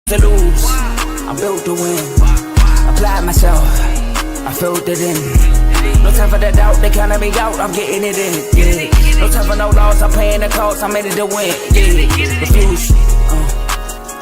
To lose, I'm built to win. Applied myself, I filled it in. No time for the doubt, they counted me out, I'm getting it in. Yeah. No time for no loss, I'm paying the cost, I'm in it to win. Yeah. Refuse.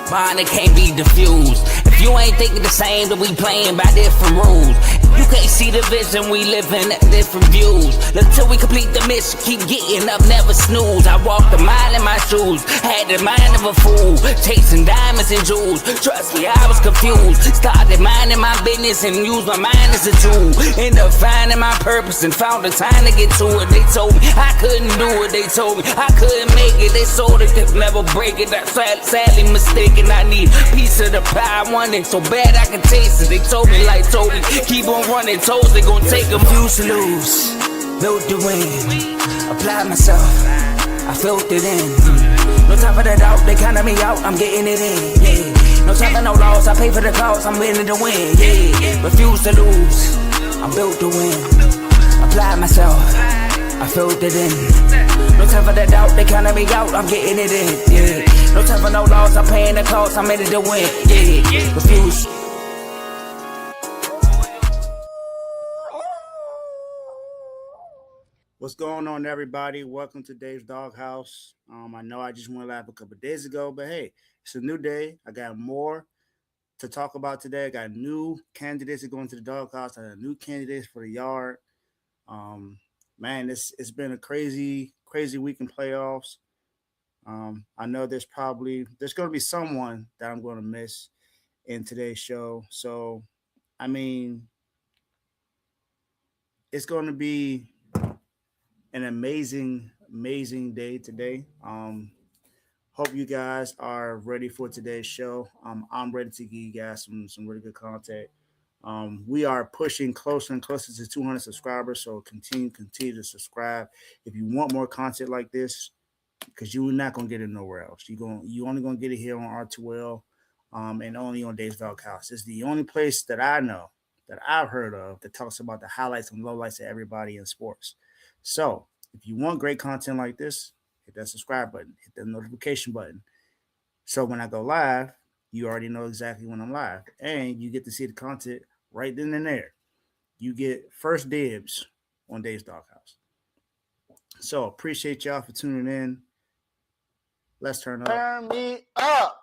Mine, it can't be diffused. If you ain't thinking the same, then we playing by different rules. You can't see the vision, we living at different views. Until we complete the mission, keep getting up, never snooze. I walked a mile in my shoes, had the mind of a fool, chasing diamonds and jewels. Trust me, I was confused. Started minding my business and used my mind as a tool. Ended up finding my purpose and found the time to get to it. They told me I couldn't do it, they told me I couldn't make it. They sold it, they never break it. That's sadly mistaken. I need a piece of the pie, I want it so bad I can taste it. They told me like Toby, keep on running toes, they gon' take them. Refuse to lose, built to win. Apply myself, I filled it in. No time for the doubt, they counted me out, I'm getting it in. Yeah. No time for no loss, I pay for the cost, I'm winning to win. Yeah. Refuse to lose, I'm built to win. Apply myself, I filled it in. No time for the doubt, they counted me out, I'm getting it in. Yeah. No time for no loss, I'm paying the cost, I'm in it to win. Yeah. Refuse. What's going on, everybody? Welcome to Dawg House. I know I just went live a couple days ago, but hey, it's a new day. I got more to talk about today. I got new candidates that go into the Dawg House. I got new candidates for the yard. Man, it's been a crazy week in playoffs. I know there's going to be someone that I'm going to miss in today's show. So, I mean, it's going to be an amazing day today. Hope you guys are ready for today's show. I'm ready to give you guys some really good content. We are pushing closer and closer to 200 subscribers, so continue to subscribe if you want more content like this, because you're not gonna get it nowhere else. You only gonna get it here on R2L, and only on Dawg House. It's the only place that I know that I've heard of that talks about the highlights and lowlights of everybody in sports. So if you want great content like this, hit that subscribe button, hit that notification button. So when I go live, you already know exactly when I'm live, and you get to see the content right then and there. You get first dibs on Dawg House. So appreciate y'all for tuning in. Let's turn up. Turn me up.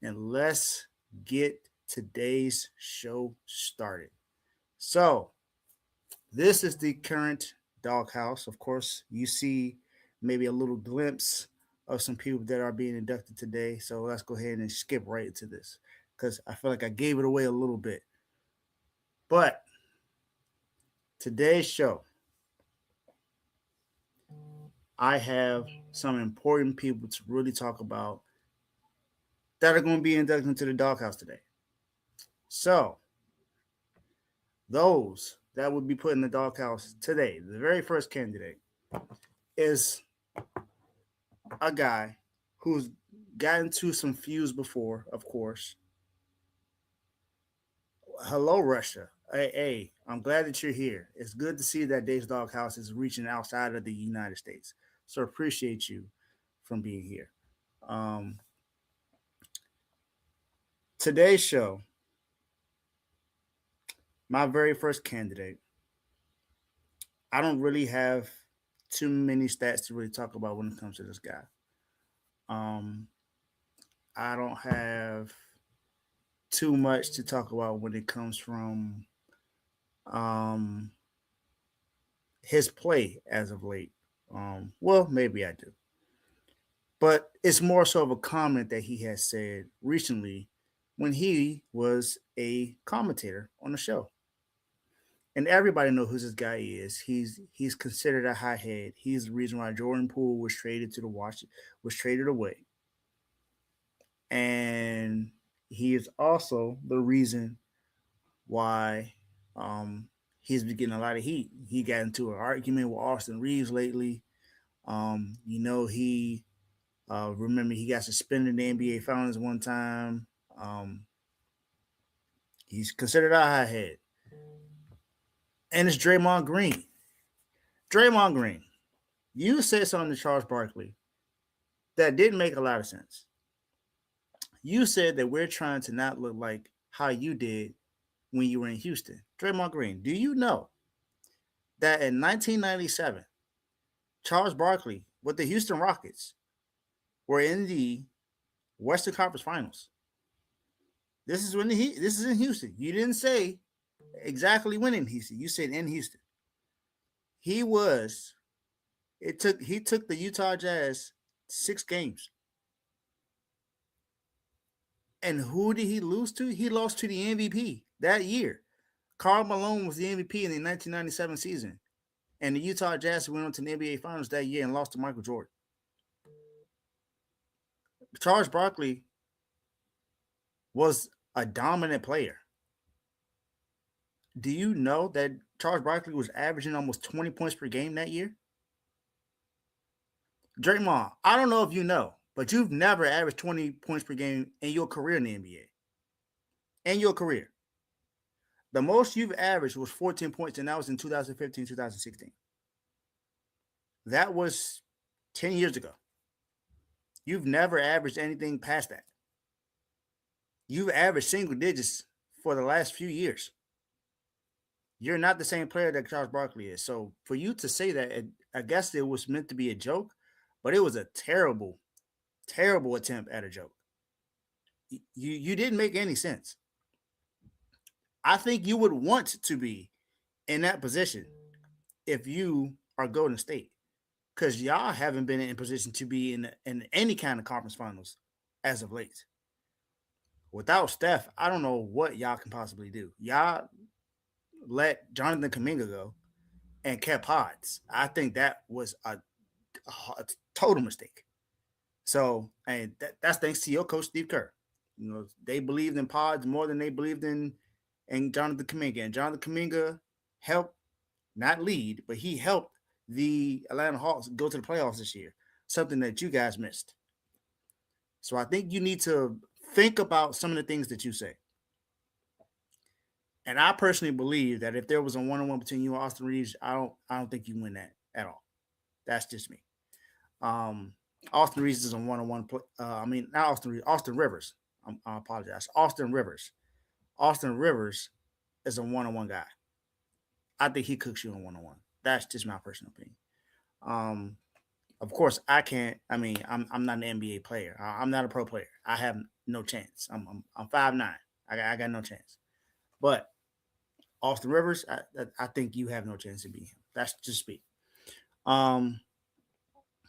And let's get today's show started. So this is the current Dawg House. Of course, you see maybe a little glimpse of some people that are being inducted today. So let's go ahead and skip right into this, because I feel like I gave it away a little bit. But today's show, I have some important people to really talk about that are going to be inducted into the Dawg House today. So those that would be put in the Dawg House today, the very first candidate is a guy who's gotten to some feuds before, of course. Hello, Russia. Hey, I'm glad that you're here. It's good to see that Dawg House is reaching outside of the United States. So appreciate you from being here. Today's show, my very first candidate, I don't really have too many stats to really talk about when it comes to this guy. I don't have too much to talk about when it comes from his play as of late. Well, maybe I do. But it's more so of a comment that he has said recently when he was a commentator on the show. And everybody knows who this guy is. He's considered a hothead. He's the reason why Jordan Poole was traded away. And he is also the reason why he's been getting a lot of heat. He got into an argument with Austin Reeves lately. He remember he got suspended in the NBA Finals one time. He's considered a hothead. And it's Draymond Green. Draymond Green, you said something to Charles Barkley that didn't make a lot of sense. You said that we're trying to not look like how you did when you were in Houston. Draymond Green, do you know that in 1997, Charles Barkley with the Houston Rockets were in the Western Conference Finals? This is this is in Houston. You didn't say exactly when in Houston. You said in Houston. He was. He took the Utah Jazz 6 games. And who did he lose to? He lost to the MVP that year. Karl Malone was the MVP in the 1997 season. And the Utah Jazz went on to the NBA Finals that year and lost to Michael Jordan. Charles Barkley was a dominant player. Do you know that Charles Barkley was averaging almost 20 points per game that year? Draymond, I don't know if you know, but you've never averaged 20 points per game in your career in the NBA. In your career. The most you've averaged was 14 points, and that was in 2015, 2016. That was 10 years ago. You've never averaged anything past that. You've averaged single digits for the last few years. You're not the same player that Charles Barkley is. So for you to say that, I guess it was meant to be a joke, but it was a terrible, terrible attempt at a joke. You didn't make any sense. I think you would want to be in that position if you are Golden State, because y'all haven't been in position to be in any kind of conference finals as of late. Without Steph, I don't know what y'all can possibly do. Y'all let Jonathan Kuminga go and kept Pods. I think that was a total mistake. So, and that's thanks to your coach, Steve Kerr. You know, they believed in Pods more than they believed in Jonathan Kuminga. And Jonathan Kuminga helped, not lead, but he helped the Atlanta Hawks go to the playoffs this year, something that you guys missed. So I think you need to think about some of the things that you say. And I personally believe that if there was a one-on-one between you and Austin Reeves, I don't think you win that at all. That's just me. Austin Reeves is a one-on-one. Not Austin Reeves. Austin Rivers. I apologize. Austin Rivers. Austin Rivers is a one-on-one guy. I think he cooks you on one-on-one. That's just my personal opinion. Of course, I can't. I'm not an NBA player. I'm not a pro player. I have no chance. I'm 5'9". I got no chance. But Austin Rivers, I think you have no chance to beat him. That's just me.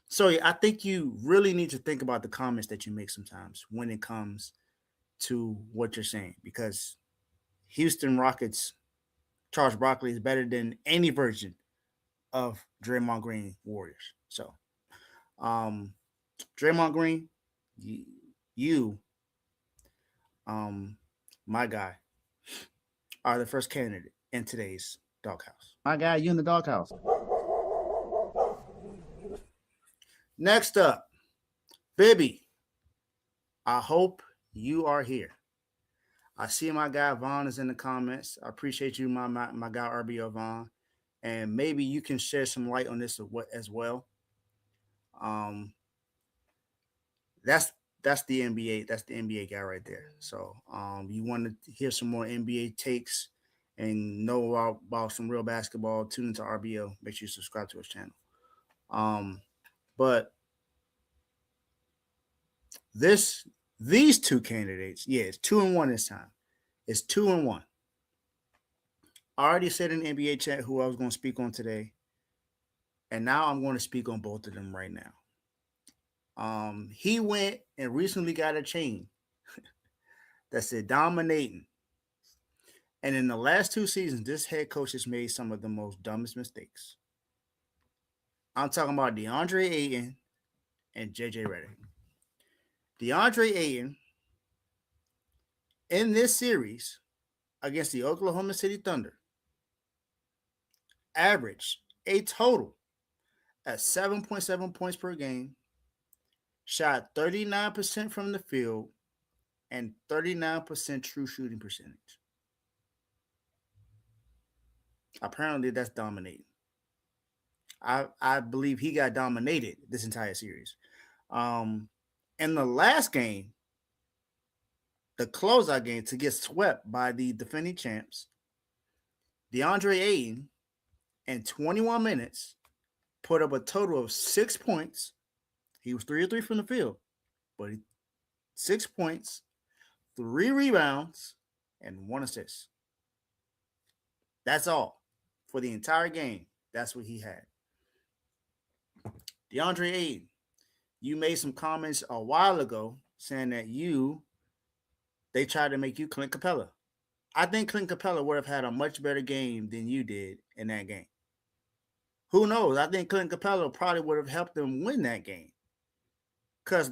So yeah, I think you really need to think about the comments that you make sometimes when it comes to what you're saying, because Houston Rockets, Charles Barkley is better than any version of Draymond Green Warriors. So, Draymond Green, you, my guy, are the first candidate in today's doghouse. My guy, you in the doghouse. Next up, Bibby. I hope you are here. I see my guy Vaughn is in the comments. I appreciate you, my guy RBO Vaughn, and maybe you can shed some light on this as well. That's the NBA. That's the NBA guy right there. So, you want to hear some more NBA takes and know about some real basketball? Tune into RBO. Make sure you subscribe to his channel. But these two candidates, yeah, it's 2-1 this time. It's 2-1. I already said in the NBA chat who I was going to speak on today, and now I'm going to speak on both of them right now. He went and recently got a chain that said dominating. And in the last 2 seasons, this head coach has made some of the most dumbest mistakes. I'm talking about Deandre Ayton and JJ Reddick. Deandre Ayton, in this series against the Oklahoma City Thunder, averaged a total at 7.7 points per game, shot 39% from the field, and 39% true shooting percentage. Apparently, that's dominating. I believe he got dominated this entire series. In the last game, the closeout game to get swept by the defending champs. Deandre Ayton, in 21 minutes, put up a total of 6 points. He was 3 of 3 from the field, but 6 points, 3 rebounds, and 1 assist. That's all for the entire game. That's what he had. Deandre Ayton, you made some comments a while ago saying that they tried to make you Clint Capella. I think Clint Capella would have had a much better game than you did in that game. Who knows? I think Clint Capella probably would have helped them win that game. Because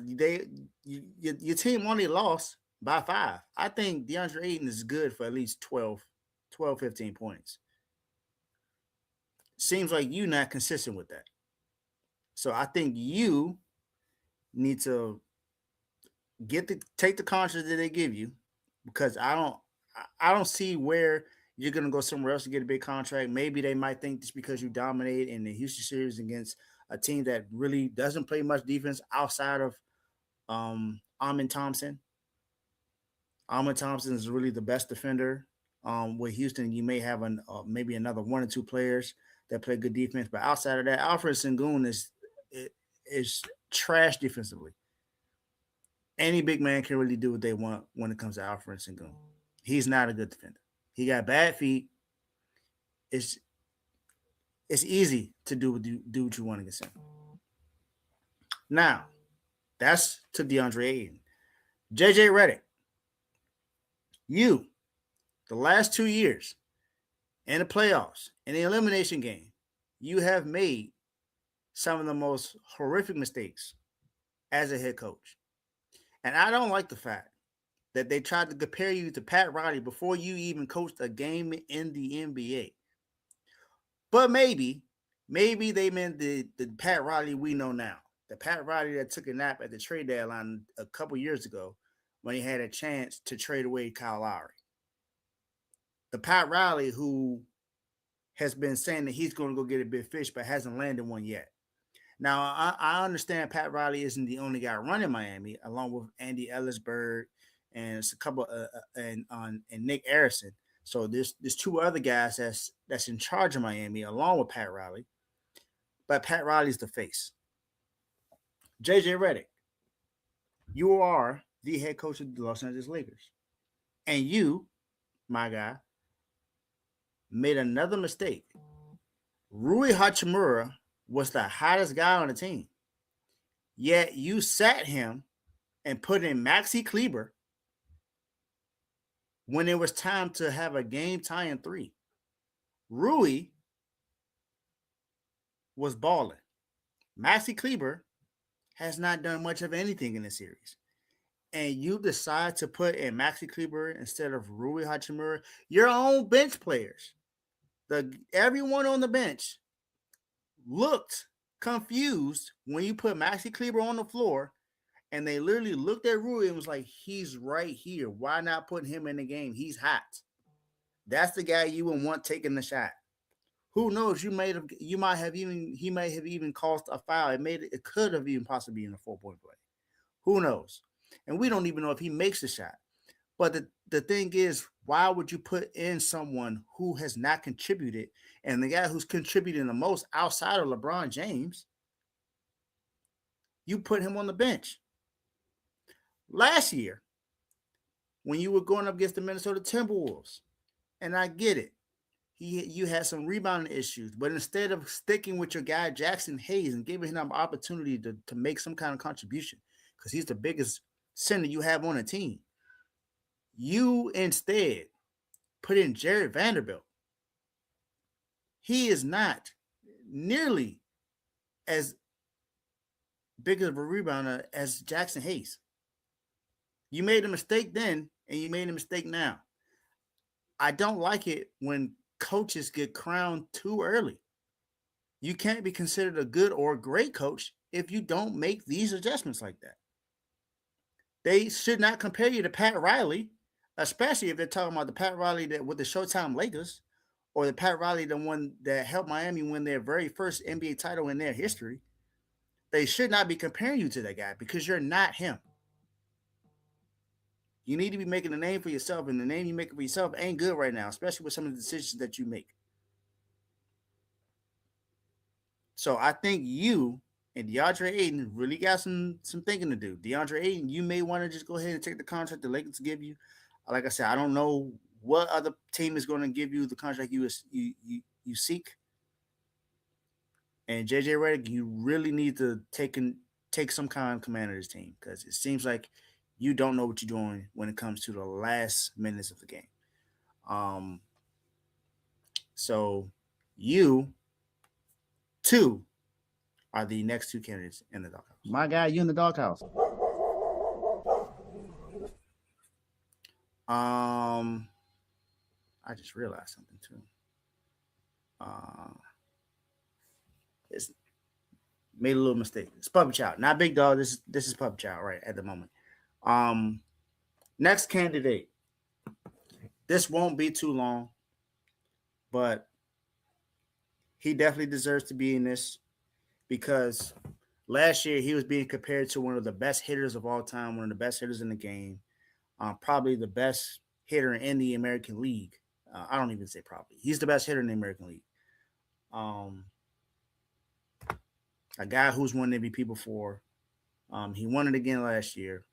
your team only lost by 5. I think DeAndre Ayton is good for at least 12, 15 points. Seems like you're not consistent with that. So I think you need to take the contract that they give you, because I don't see where you're gonna go somewhere else to get a big contract. Maybe they might think just because you dominate in the Houston series against a team that really doesn't play much defense outside of Amin Thompson. Amin Thompson is really the best defender. With Houston, you may have maybe another 1 or 2 players that play good defense, but outside of that, Alfred Sengun is trash defensively. Any big man can really do what they want when it comes to Alfred Sengun. He's not a good defender. He got bad feet. It's easy to do what you want against him. Now, that's to DeAndre Ayton. JJ Redick, the last 2 years in the playoffs, in the elimination game, you have made some of the most horrific mistakes as a head coach. And I don't like the fact that they tried to compare you to Pat Riley before you even coached a game in the NBA. But maybe they meant the Pat Riley we know now. The Pat Riley that took a nap at the trade deadline a couple years ago when he had a chance to trade away Kyle Lowry. The Pat Riley who has been saying that he's going to go get a big fish but hasn't landed one yet. Now, I understand Pat Riley isn't the only guy running Miami, along with Andy Ellisberg and a couple and Nick Arison. So there's 2 other guys that's in charge of Miami, along with Pat Riley. But Pat Riley's the face. JJ Redick, you are the head coach of the Los Angeles Lakers, and you, my guy, made another mistake. Rui Hachimura was the hottest guy on the team. Yet you sat him and put in Maxi Kleber when it was time to have a game-tying 3. Rui was balling. Maxi Kleber has not done much of anything in the series. And you decide to put in Maxi Kleber instead of Rui Hachimura, your own bench players. Everyone on the bench looked confused when you put Maxi Kleber on the floor, and they literally looked at Rui and was like, he's right here. Why not put him in the game? He's hot. That's the guy you would want taking the shot. Who knows? He may have even caused a foul. It could have even possibly been a 4-point play. Who knows? And we don't even know if he makes the shot. But the thing is, why would you put in someone who has not contributed, and the guy who's contributing the most outside of LeBron James, you put him on the bench? Last year, when you were going up against the Minnesota Timberwolves, and I get it, you had some rebounding issues, but instead of sticking with your guy Jackson Hayes and giving him an opportunity to make some kind of contribution, because he's the biggest center you have on the team, you instead put in Jared Vanderbilt. He is not nearly as big of a rebounder as Jackson Hayes. You made a mistake then, and you made a mistake now. I don't like it when coaches get crowned too early. You can't be considered a good or great coach if you don't make these adjustments like that. They should not compare you to Pat Riley, especially if they're talking about the Pat Riley that with the Showtime Lakers, or the Pat Riley, the one that helped Miami win their very first NBA title in their history. They should not be comparing you to that guy because you're not him. You need to be making a name for yourself, and the name you make for yourself ain't good right now, especially with some of the decisions that you make. So I think you and DeAndre Ayton really got some thinking to do. DeAndre Ayton, you may want to just go ahead and take the contract the Lakers give you. Like I said, I don't know what other team is going to give you the contract you seek. And JJ Redick, you really need to take some kind of command of this team, because it seems like you don't know what you're doing when it comes to the last minutes of the game. So you two are the next two candidates in the doghouse. My guy, you in the doghouse. I just realized something too. It's made a little mistake. It's Puppy Child, not Big Dog. This is Puppy Child right at the moment. Next candidate. This won't be too long, but he definitely deserves to be in this, because last year he was being compared to one of the best hitters of all time, one of the best hitters in the game, probably the best hitter in the American League. I don't even say probably. He's the best hitter in the American League. A guy who's won MVP before. He won it again last year.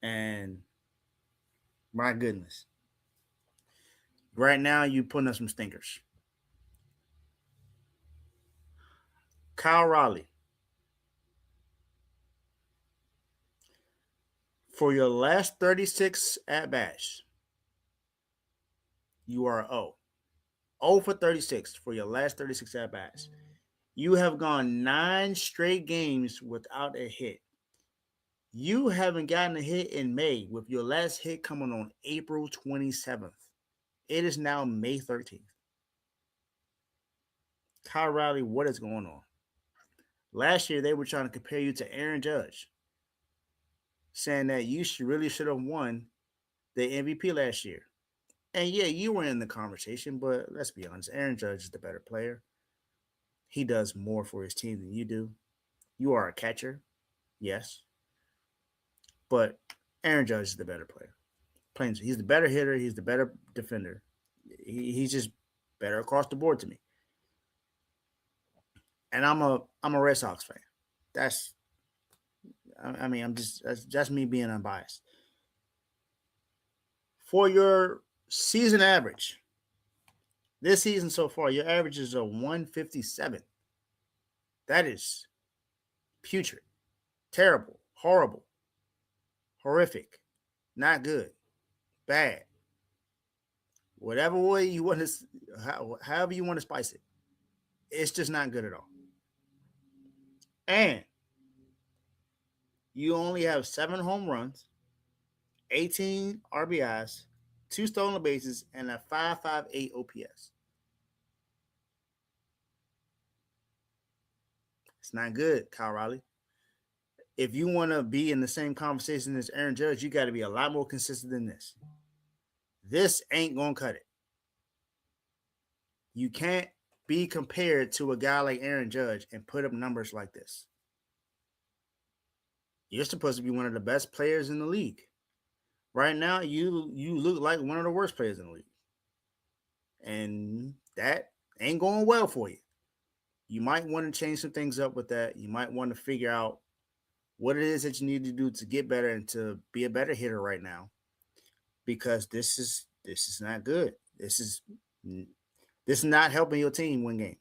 And my goodness. Right now, you're putting up some stinkers. Kyle Raleigh. For your last 36 at-bats, you are 0. 0 for 36 for your last 36 at-bats. You have gone 9 straight games without a hit. You haven't gotten a hit in May, with your last hit coming on April 27th. It is now May 13th. Kyle Raleigh, what is going on? Last year, they were trying to compare you to Aaron Judge, saying that you really should have won the MVP last year. And yeah, you were in the conversation, but let's be honest, Aaron Judge is the better player. He does more for his team than you do. You are a catcher, yes. But Aaron Judge is the better player. He's the better hitter. He's the better defender. He's just better across the board to me. And I'm a Red Sox fan. That's me being unbiased. For your season average, this season so far, your average is a 157. That is putrid, terrible, horrible, horrific, not good, bad. Whatever way you want to, however you want to spice it, it's just not good at all. And you only have 7 home runs, 18 RBIs, 2 stolen bases, and a 5.58 OPS. It's not good, Kyle Raleigh. If you want to be in the same conversation as Aaron Judge, you got to be a lot more consistent than this. This ain't going to cut it. You can't be compared to a guy like Aaron Judge and put up numbers like this. You're supposed to be one of the best players in the league. Right now, you look like one of the worst players in the league. And that ain't going well for you. You might want to change some things up with that. You might want to figure out what it is that you need to do to get better and to be a better hitter right now. Because this is not good. This is not helping your team win games.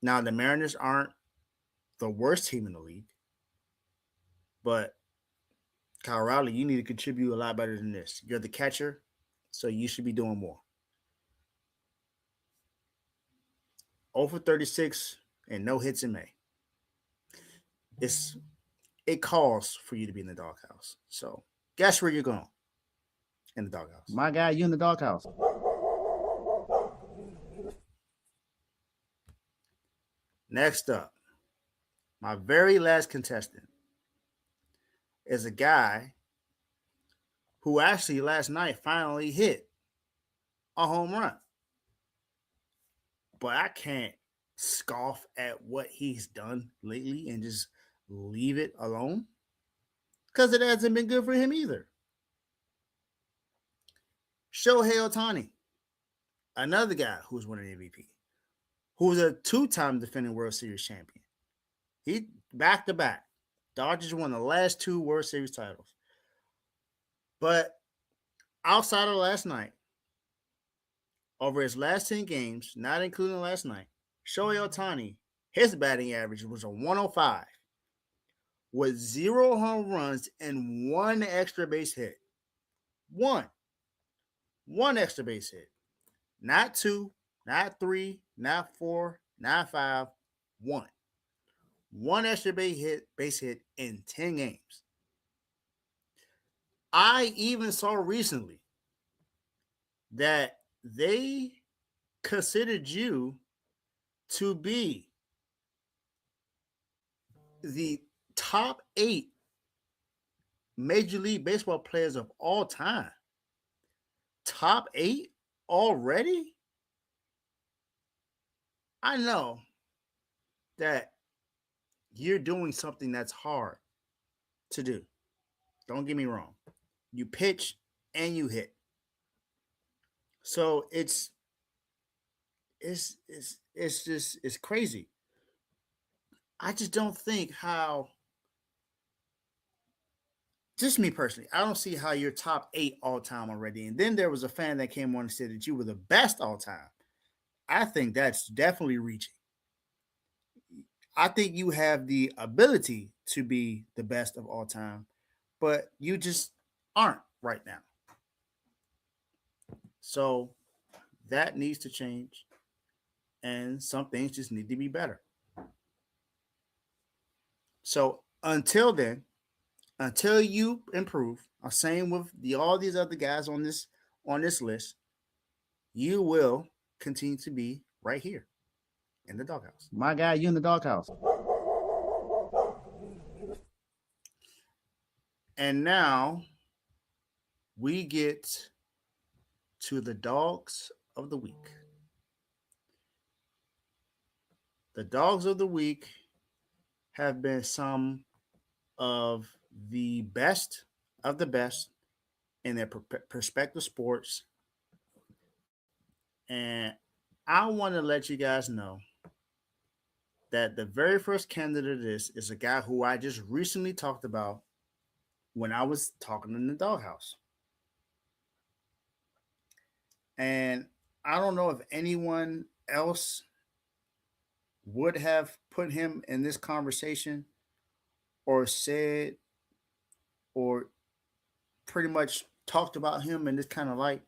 Now, the Mariners aren't the worst team in the league. But Kyle Raleigh, you need to contribute a lot better than this. You're the catcher, so you should be doing more. 0 for 36 and no hits in May. It calls for you to be in the doghouse. So guess where you're going? In the doghouse. My guy, you in the doghouse. Next up, my very last contestant is a guy who actually last night finally hit a home run. But I can't scoff at what he's done lately and just leave it alone, because it hasn't been good for him either. Shohei Ohtani, another guy who's winning MVP, who's a two-time defending World Series champion. He back to back. Dodgers won the last two World Series titles. But outside of last night, over his last 10 games, not including last night, Shohei Ohtani, his batting average was a 105 with 0 home runs and 1 extra base hit. One extra base hit. Not 2, not 3, not 4, not 5, 1. 1 extra base hit in 10 games. I even saw recently that they considered you to be the top 8 Major League Baseball players of all time. Top 8 already? I know that you're doing something that's hard to do. Don't get me wrong. You pitch and you hit. So it's crazy. I just don't think how, just me personally, I don't see how you're top 8 all time already. And then there was a fan that came on and said that you were the best all time. I think that's definitely reaching. I think you have the ability to be the best of all time, but you just aren't right now. So that needs to change, and some things just need to be better. So until then, until you improve, same with all these other guys on this list, you will continue to be right here in the doghouse. My guy, you in the doghouse. And now we get to the dogs of the week. The dogs of the week have been some of the best of the best in their respective sports. And I want to let you guys know that the very first candidate of this is a guy who I just recently talked about when I was talking in the doghouse. And I don't know if anyone else would have put him in this conversation or said or pretty much talked about him in this kind of light.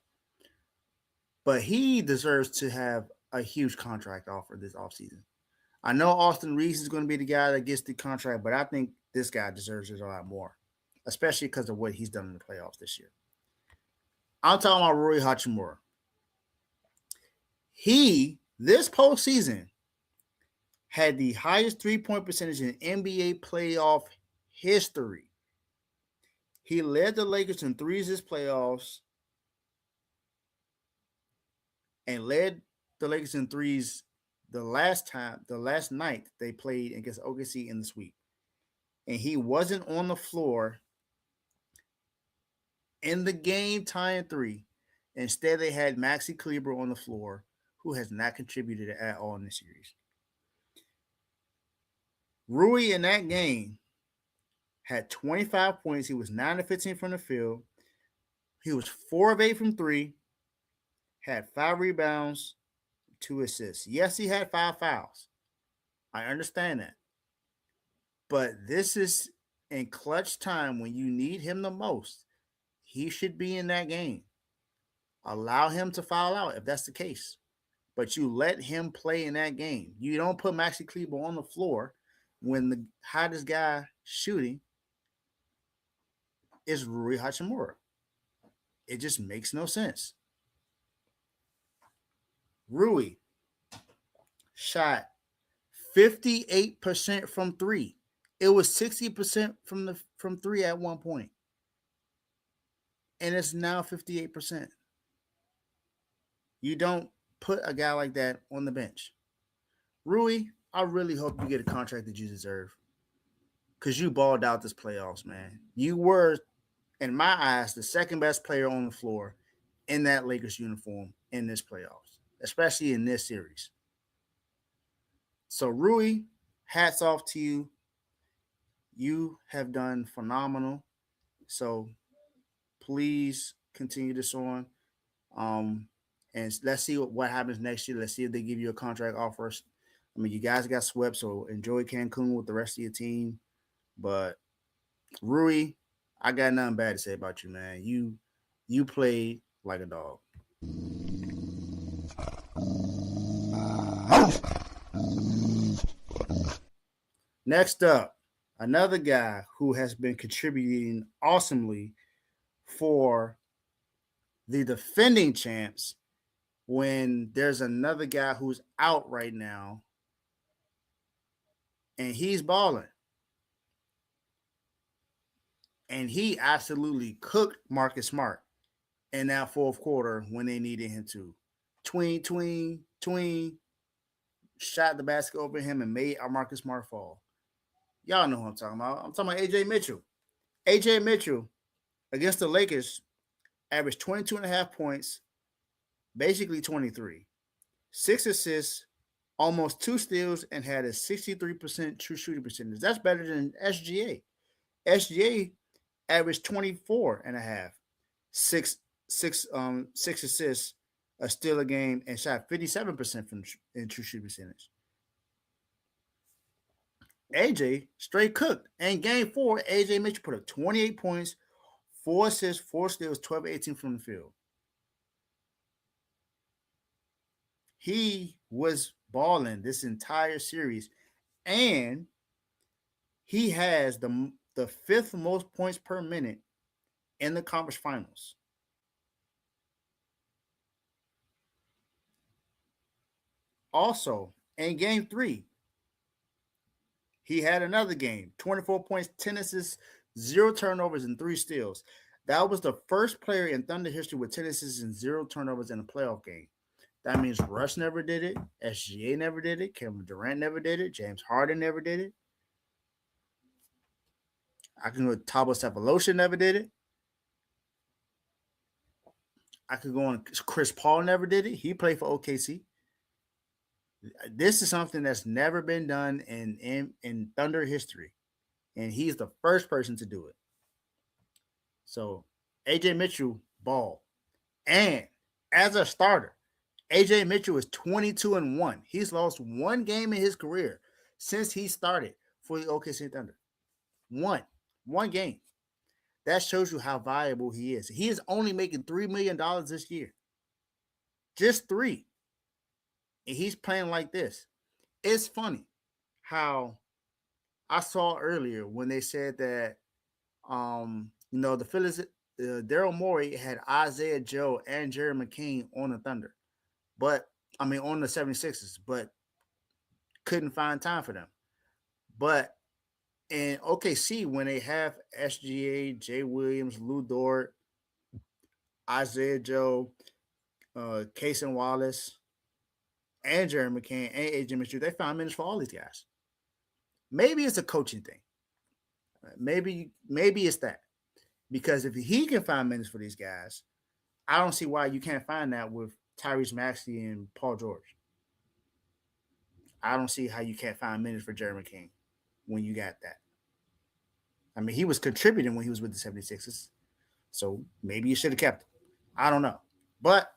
But he deserves to have a huge contract offer this offseason. I know Austin Reeves is going to be the guy that gets the contract, but I think this guy deserves it a lot more, especially because of what he's done in the playoffs this year. I'm talking about Rui Hachimura. He, this postseason, had the highest three-point percentage in NBA playoff history. He led the Lakers in threes this playoffs and led the Lakers in threes the last night they played against OKC in the sweep. And he wasn't on the floor in the game tying 3. Instead, they had Maxi Kleber on the floor, who has not contributed at all in this series. Rui in that game had 25 points. He was 9 of 15 from the field. He was 4 of 8 from 3, had 5 rebounds, 2 assists. Yes, he had 5 fouls. I understand that. But this is in clutch time when you need him the most. He should be in that game. Allow him to foul out if that's the case. But you let him play in that game. You don't put Maxi Kleber on the floor when the hottest guy shooting is Rui Hachimura. It just makes no sense. Rui shot 58% from 3. It was 60% from 3 at one point. And it's now 58%. You don't put a guy like that on the bench. Rui, I really hope you get a contract that you deserve. Because you balled out this playoffs, man. You were, in my eyes, the second best player on the floor. in that Lakers uniform in this playoffs, especially in this series. So Rui, hats off to you. You have done phenomenal. So please continue this on. Um, and let's see what happens next year. Let's see if they give you a contract offer. I mean, you guys got swept, so enjoy Cancun with the rest of your team. But Rui, I got nothing bad to say about you, man. You played like a dog. Next up, another guy who has been contributing awesomely for the defending champs when there's another guy who's out right now and he's balling. And he absolutely cooked Marcus Smart in that fourth quarter when they needed him to. Tween, shot the basket over him and made our Marcus Smart fall. Y'all know who I'm talking about. I'm talking about Ajay Mitchell. Ajay Mitchell against the Lakers averaged 22 and a half points, basically 23. 6 assists, almost 2 steals, and had a 63% true shooting percentage. That's better than SGA. SGA averaged 24 and a half, six assists, a steal a game, and shot 57% in true shooting percentage. AJ straight cooked. And game 4, AJ Mitchell put up 28 points, 4 assists, 4 steals, 12-18 from the field. He was balling this entire series, and he has the 5th most points per minute in the conference finals. Also, in game 3, he had another game, 24 points, 10 assists, 0 turnovers, and 3 steals. That was the first player in Thunder history with 10 assists and 0 turnovers in a playoff game. That means Russ never did it, SGA never did it, Kevin Durant never did it, James Harden never did it. I can go Thabo Sefolosha never did it. I could go on Chris Paul never did it. He played for OKC. This is something that's never been done in Thunder history. And he's the first person to do it. So AJ Mitchell ball. And as a starter, AJ Mitchell is 22-1. He's lost one game in his career since he started for the OKC Thunder. One game. That shows you how valuable he is. He is only making $3 million this year. Just 3. And he's playing like this. It's funny how I saw earlier when they said that, the Phillies, Daryl Morey had Isaiah Joe and Jerry McCain on the Thunder. On the 76ers, but couldn't find time for them. But in OKC, when they have SGA, Jay Williams, Lou Dort, Isaiah Joe, Casey Wallace, and Jerry McCain, and AJ Mitchell, they found minutes for all these guys. Maybe it's a coaching thing. Maybe it's that. Because if he can find minutes for these guys, I don't see why you can't find that with Tyrese Maxey and Paul George. I don't see how you can't find minutes for Jerry McCain when you got that. I mean, he was contributing when he was with the 76ers. So maybe you should have kept him. I don't know. But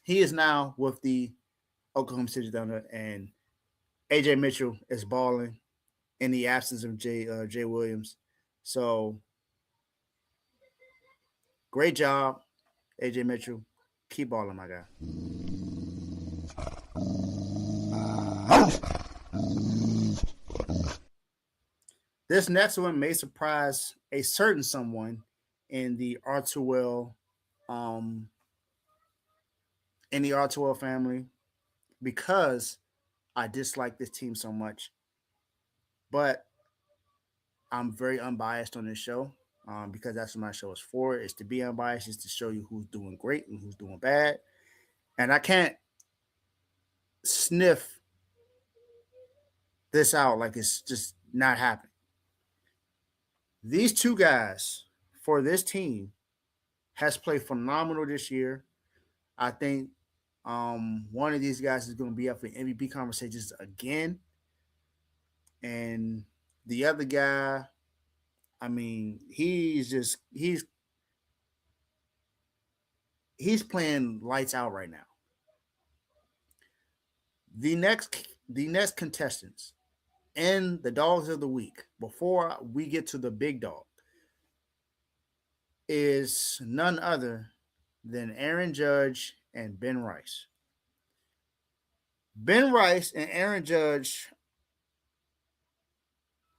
he is now with the Oklahoma City Thunder, and AJ Mitchell is balling in the absence of Jay Williams. So great job, AJ Mitchell. Keep balling, my guy. This next one may surprise a certain someone in the R2L family because I dislike this team so much. But I'm very unbiased on this show because that's what my show is for. It's to be unbiased, is to show you who's doing great and who's doing bad. And I can't sniff this out like it's just not happening. These two guys for this team has played phenomenal this year. I think one of these guys is going to be up for MVP conversations again, and the other guy, I mean, he's playing lights out right now. The next contestants and the dogs of the week before we get to the big dog is none other than Aaron Judge and Ben Rice. Ben Rice and Aaron Judge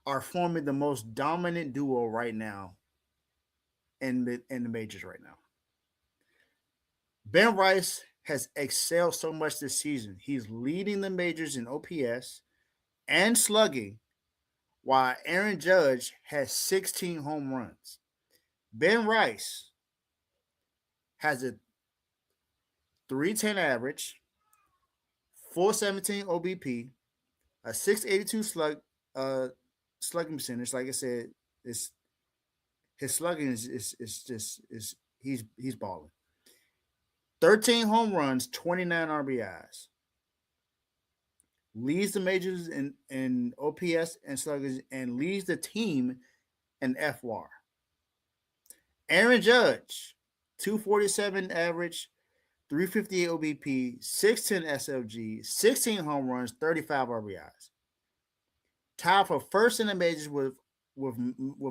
are forming the most dominant duo right now in the majors right now. Ben Rice has excelled so much this season. He's leading the majors in OPS and slugging, while Aaron Judge has 16 home runs. Ben Rice has a 310 average, 417 OBP, a 682 slugging percentage. Like I said, it's his slugging is he's balling. 13 home runs, 29 RBIs. Leads the majors in OPS and sluggers and leads the team in FWAR. Aaron Judge, 247 average, 358 OBP, 610 SFG, 16 home runs, 35 RBIs. Tied for first in the majors with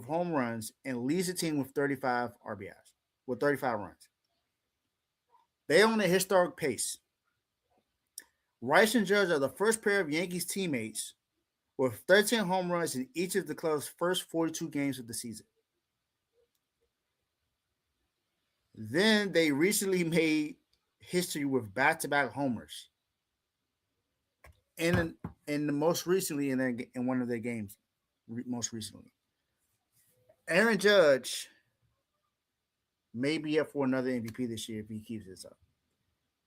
home runs and leads the team with 35 RBIs, with 35 runs. They own a historic pace. Rice and Judge are the first pair of Yankees teammates with 13 home runs in each of the club's first 42 games of the season. Then they recently made history with back-to-back homers. In the most recently in one of their games, most recently. Aaron Judge may be up for another MVP this year if he keeps this up.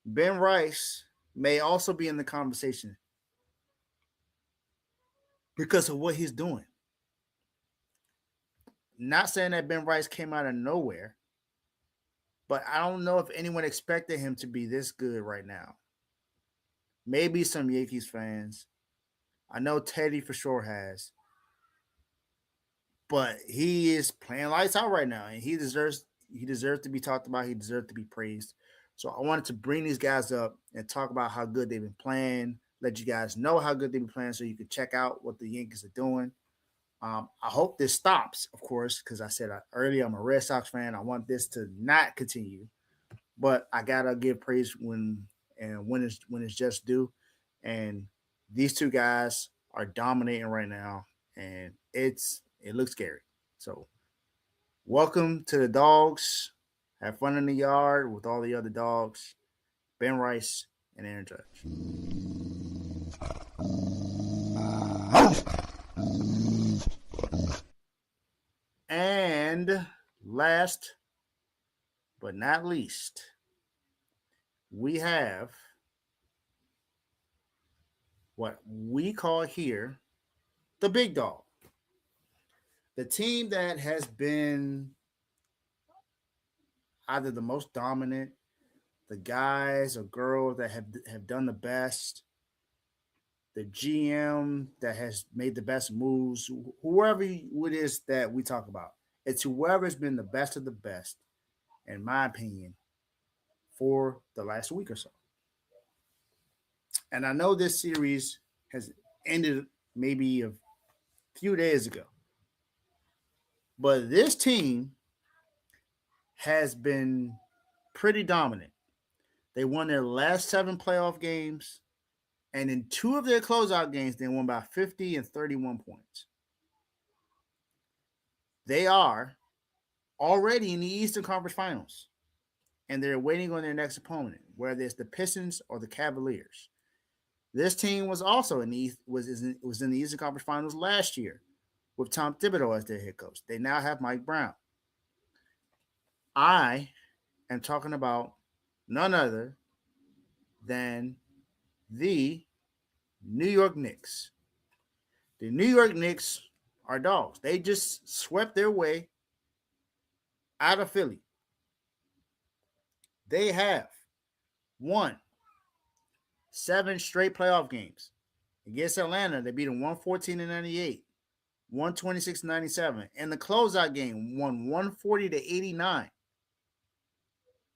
Ben Rice may also be in the conversation because of what he's doing. Not saying that Ben Rice came out of nowhere, but I don't know if anyone expected him to be this good right now. Maybe some Yankees fans. I know Teddy for sure has. But he is playing lights out right now, and he deserves to be talked about. He deserves to be praised. So I wanted to bring these guys up and talk about how good they've been playing, let you guys know how good they've been playing so you can check out what the Yankees are doing. I hope this stops, of course, because I said earlier I'm a Red Sox fan. I want this to not continue. But I got to give praise when it's just due. And these two guys are dominating right now, and it looks scary. So welcome to the Dogs. Have fun in the yard with all the other dogs. Ben Rice and Aaron Judge. And last but not least, we have what we call here the big dog. The team that has been either the most dominant, the guys or girls that have done the best, the GM that has made the best moves, whoever it is that we talk about. It's whoever's been the best of the best, in my opinion, for the last week or so. And I know this series has ended maybe a few days ago. But this team has been pretty dominant. They won their last 7 playoff games, and in 2 of their closeout games, they won by 50 and 31 points. They are already in the Eastern Conference Finals, and they're waiting on their next opponent, whether it's the Pistons or the Cavaliers. This team was also in the Eastern Conference Finals last year with Tom Thibodeau as their head coach. They now have Mike Brown. I am talking about none other than the New York Knicks. The New York Knicks are dogs. They just swept their way out of Philly. They have won 7 straight playoff games. Against Atlanta, they beat them 114-98, 126-97. In the closeout game, won 140-89.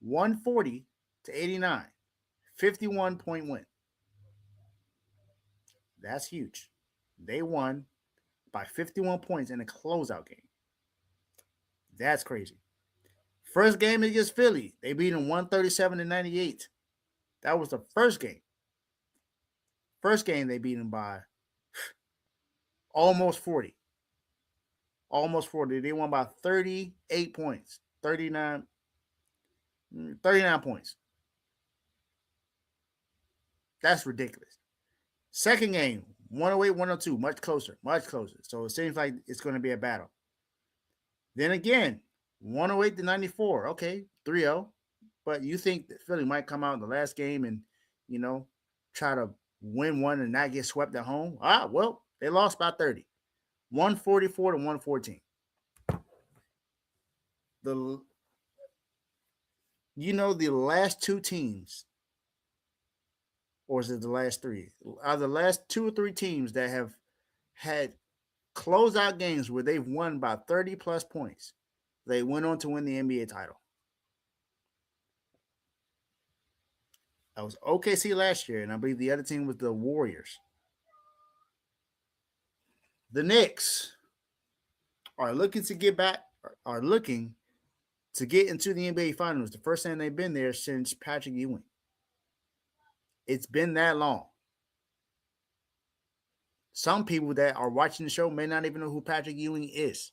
140-89. 51-point win. That's huge. They won by 51 points in a closeout game. That's crazy. First game against Philly, they beat them 137-98. That was the first game. First game, they beat them by almost 40. Almost 40. They won by 38 points. 39 points. That's ridiculous. Second game, 108-102, much closer. So it seems like it's going to be a battle. Then again, 108-94. Okay, 3-0. But you think that Philly might come out in the last game and, try to win one and not get swept at home? Well, they lost by 30. 144-114. The last two teams, or is it the last three? Are the last 2 or 3 teams that have had closeout games where they've won by 30 plus points? They went on to win the NBA title. That was OKC last year, and I believe the other team was the Warriors. The Knicks are looking to get into the NBA Finals. The first time they've been there since Patrick Ewing. It's been that long. Some people that are watching the show may not even know who Patrick Ewing is.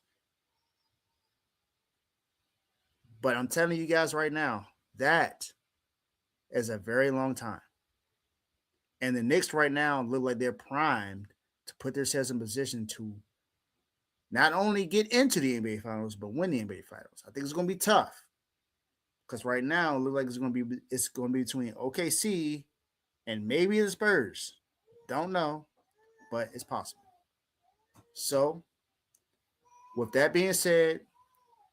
But I'm telling you guys right now, that is a very long time. And the Knicks right now look like they're primed to put themselves in position to not only get into the NBA Finals, but win the NBA Finals. I think it's going to be tough. Because right now, it looks like it's going to be between OKC and maybe the Spurs. Don't know, but it's possible. So, with that being said,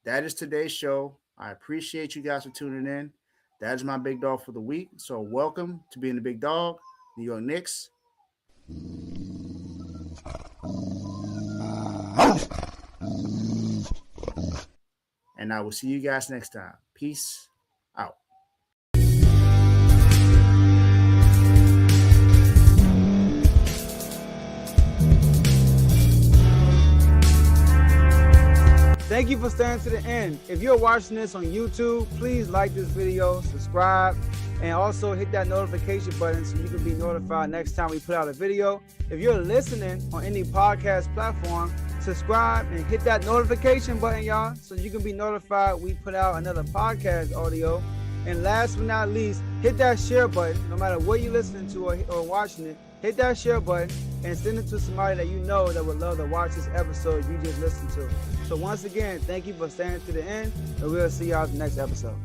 that is today's show. I appreciate you guys for tuning in. That is my big dog for the week. So, welcome to being the big dog, New York Knicks. And I will see you guys next time. Peace out. Thank you for staying to the end. If you're watching this on YouTube, please like this video, subscribe, and also hit that notification button so you can be notified next time we put out a video. If you're listening on any podcast platform, subscribe and hit that notification button, y'all, so you can be notified we put out another podcast audio. And last but not least, hit that share button. No matter what you're listening to or watching it, hit that share button and send it to somebody that you know that would love to watch this episode you just listened to. So once again, thank you for staying to the end, and we'll see y'all in the next episode.